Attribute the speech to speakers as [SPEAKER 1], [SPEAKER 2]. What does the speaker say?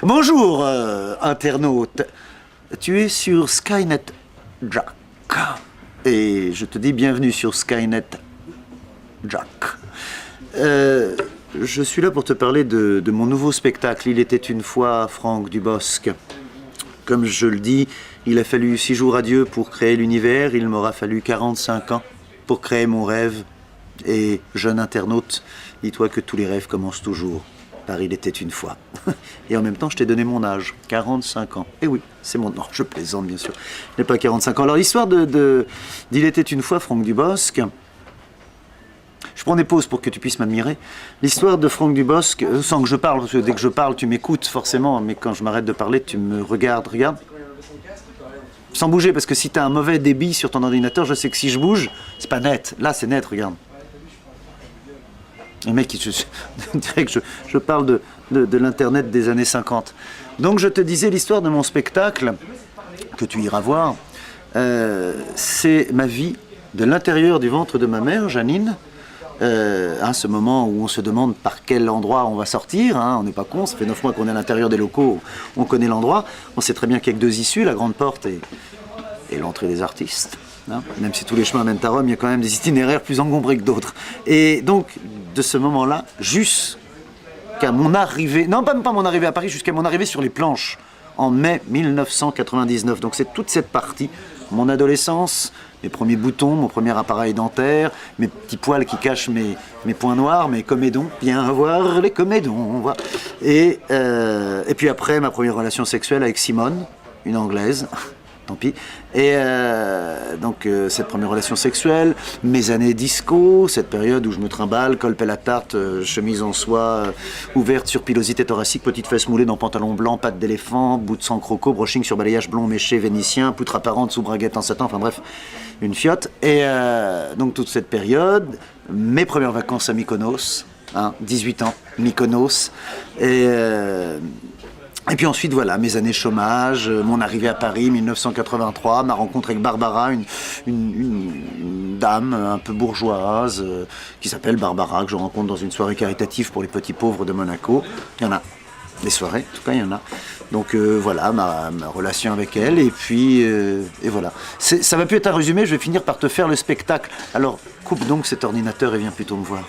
[SPEAKER 1] Bonjour, internaute. Tu es sur Skynet Jack. Et je te dis bienvenue sur Skynet Jack. Je suis là pour te parler de mon nouveau spectacle. Il était une fois Franck Dubosc. Comme je le dis, il a fallu 6 jours à Dieu pour créer l'univers. Il m'aura fallu 45 ans pour créer mon rêve. Et jeune internaute, dis-toi que tous les rêves commencent toujours par il était une fois. Et en même temps, je t'ai donné mon âge, 45 ans. Et oui, c'est mon... Non, je plaisante, bien sûr. Je n'ai pas 45 ans. Alors, l'histoire d'Il était une fois, Franck Dubosc... Je prends des pauses pour que tu puisses m'admirer. L'histoire de Franck Dubosc, sans que je parle, parce que dès que je parle, tu m'écoutes forcément, mais quand je m'arrête de parler, tu me regardes. Regarde. Sans bouger, parce que si tu as un mauvais débit sur ton ordinateur, je sais que si je bouge, c'est pas net. Là, c'est net, regarde. Le mec, je dirais que je parle de l'Internet des années 50. Donc je te disais l'histoire de mon spectacle, que tu iras voir, c'est ma vie de l'intérieur du ventre de ma mère, Janine, à ce moment où on se demande par quel endroit on va sortir, hein, on n'est pas con, ça fait 9 mois qu'on est à l'intérieur des locaux, on connaît l'endroit, on sait très bien qu'il n'y a que 2 issues, la grande porte et l'entrée des artistes. Hein. Même si tous les chemins mènent à Rome, il y a quand même des itinéraires plus encombrés que d'autres. Et donc, de ce moment-là, jusqu'à mon arrivée, non pas mon arrivée à Paris, jusqu'à mon arrivée sur les planches, en mai 1999. Donc c'est toute cette partie, mon adolescence, mes premiers boutons, mon premier appareil dentaire, mes petits poils qui cachent mes points noirs, mes comédons, bien voir les comédons. Voilà. Et puis après, ma première relation sexuelle avec Simone, une Anglaise. Tant pis. Et donc cette première relation sexuelle, mes années disco, cette période où je me trimballe, col pelle à tarte, chemise en soie, ouverte sur pilosité thoracique, petite fesse moulée dans pantalon blanc, pattes d'éléphant, bout de sang croco, brushing sur balayage blond méché vénitien, poutre apparente sous braguette en satin, enfin bref, une fiotte. Et donc toute cette période, mes premières vacances à Mykonos, 18 ans, Mykonos, et puis ensuite, voilà, mes années chômage, mon arrivée à Paris, 1983, ma rencontre avec Barbara, une dame un peu bourgeoise, qui s'appelle Barbara, que je rencontre dans une soirée caritative pour les petits pauvres de Monaco. Il y en a, des soirées, en tout cas, il y en a. Donc voilà, ma relation avec elle, et puis, et voilà. Ça va plus être un résumé, je vais finir par te faire le spectacle. Alors, coupe donc cet ordinateur et viens plutôt me voir.